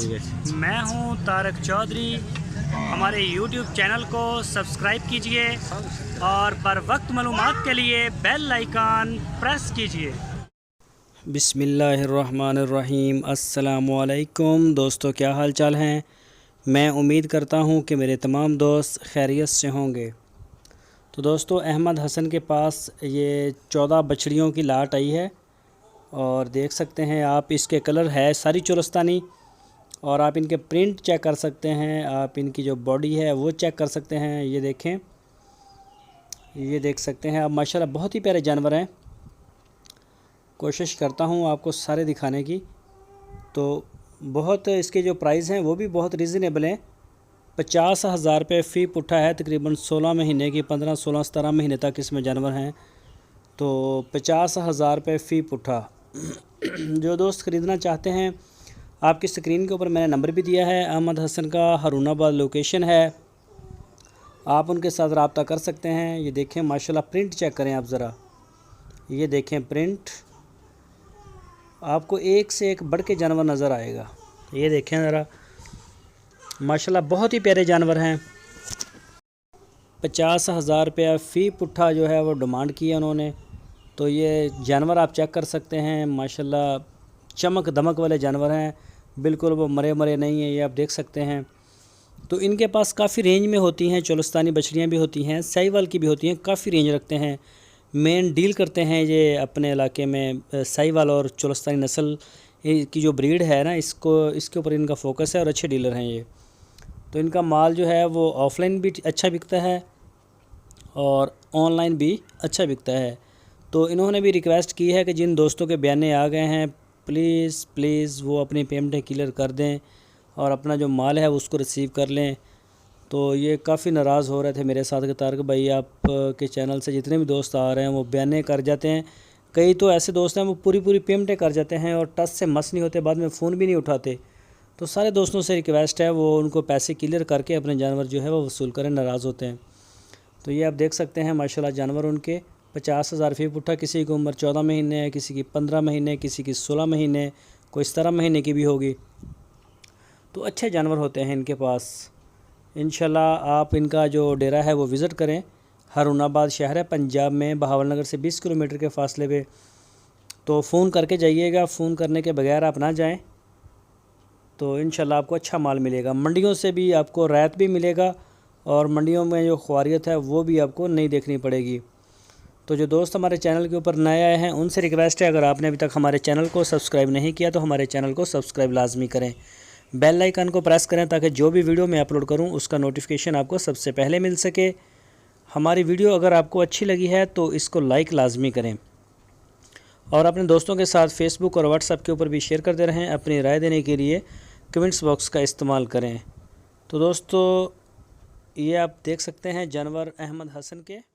मैं हूं तारक चौधरी। हमारे YouTube चैनल को सब्सक्राइब कीजिए और बर वक्त मालूमात के लिए बेल आइकन प्रेस कीजिए। बिस्मिल्लाहिर्रहमानिर्रहीम। अस्सलामुअलैकुम दोस्तों, क्या हाल चाल हैं। मैं उम्मीद करता हूं कि मेरे तमाम दोस्त खैरियत से होंगे। तो दोस्तों, अहमद हसन के पास ये 14 बछड़ियों की लाट आई है और देख सकते हैं आप, इसके कलर है सारी चुरस्तानी और आप इनके प्रिंट चेक कर सकते हैं। आप इनकी जो बॉडी है वो चेक कर सकते हैं। ये देखें, ये देख सकते हैं आप, माशाल्लाह बहुत ही प्यारे जानवर हैं। कोशिश करता हूँ आपको सारे दिखाने की। तो बहुत इसके जो प्राइस हैं वो भी बहुत रीज़नेबल हैं। 50,000 रुपये फ़ी पुट्ठा है। तकरीबन 16 महीने की, 15, 16, 17 महीने तक इसमें जानवर हैं। तो 50,000 रुपये फ़ी पुट्ठा। जो दोस्त ख़रीदना चाहते हैं, आपकी स्क्रीन के ऊपर मैंने नंबर भी दिया है। अहमद हसन का हारूनाबाद लोकेशन है। आप उनके साथ रब्ता कर सकते हैं। ये देखें माशाल्लाह, प्रिंट चेक करें आप ज़रा। ये देखें प्रिंट, आपको एक से एक बढ़ के जानवर नज़र आएगा। ये देखें ज़रा, माशाल्लाह बहुत ही प्यारे जानवर हैं। 50,000 रुपया फ़ी पुट्ठा जो है वो डिमांड की है उन्होंने। तो ये जानवर आप चेक कर सकते हैं। माशाल्लाह चमक दमक वाले जानवर हैं, बिल्कुल वो मरे मरे नहीं हैं। ये आप देख सकते हैं। तो इनके पास काफ़ी रेंज में होती हैं। चोलस्तानी बछड़ियाँ भी होती हैं, साहिवाल की भी होती हैं। काफ़ी रेंज रखते हैं। मेन डील करते हैं ये अपने इलाके में साहिवाल और चोलस्तानी नस्ल की जो ब्रीड है ना, इसके ऊपर इनका फोकस है और अच्छे डीलर हैं ये। तो इनका माल जो है वो ऑफ़लाइन भी अच्छा बिकता है और ऑनलाइन भी अच्छा बिकता है। तो इन्होंने भी रिक्वेस्ट की है कि जिन दोस्तों के बयाने आ गए हैं, प्लीज़ वो अपनी पेमेंटें क्लियर कर दें और अपना जो माल है उसको रिसीव कर लें। तो ये काफ़ी नाराज़ हो रहे थे मेरे साथ कि तारक भाई, आप के चैनल से जितने भी दोस्त आ रहे हैं वो बयाने कर जाते हैं। कई तो ऐसे दोस्त हैं वो पूरी पेमेंटें कर जाते हैं और टच से मस नहीं होते, बाद में फ़ोन भी नहीं उठाते। तो सारे दोस्तों से रिक्वेस्ट है वो उनको पैसे क्लियर करके अपने जानवर जो है वो वसूल करें, नाराज़ होते हैं। तो ये आप देख सकते हैं माशाल्लाह जानवर उनके 50,000 फ़ी पुट्ठा। किसी की उम्र 14 महीने है, किसी की 15 महीने, किसी की 16 महीने, कोई 17 महीने की भी होगी। तो अच्छे जानवर होते हैं इनके पास। इंशाल्लाह आप इनका जो डेरा है वो विज़िट करें। हारूनाबाद शहर है पंजाब में, बहावल नगर से 20 किलोमीटर के फासले पे। तो फ़ोन करके जाइएगा, फ़ोन करने के बगैर आप ना जाएं। तो इंशाल्लाह आपको अच्छा माल मिलेगा। मंडियों से भी आपको रायत भी मिलेगा और मंडियों में जो ख्वारियत है वो भी आपको नहीं देखनी पड़ेगी। तो जो दोस्त हमारे चैनल के ऊपर नए आए हैं उनसे रिक्वेस्ट है, अगर आपने अभी तक हमारे चैनल को सब्सक्राइब नहीं किया तो हमारे चैनल को सब्सक्राइब लाजमी करें। बेल आइकन को प्रेस करें ताकि जो भी वीडियो मैं अपलोड करूं उसका नोटिफिकेशन आपको सबसे पहले मिल सके। हमारी वीडियो अगर आपको अच्छी लगी है तो इसको लाइक लाजमी करें और अपने दोस्तों के साथ फेसबुक और व्हाट्सएप के ऊपर भी शेयर करते रहें। अपनी राय देने के लिए कमेंट्स बॉक्स का इस्तेमाल करें। तो दोस्तों, ये आप देख सकते हैं जानवर अहमद हसन के।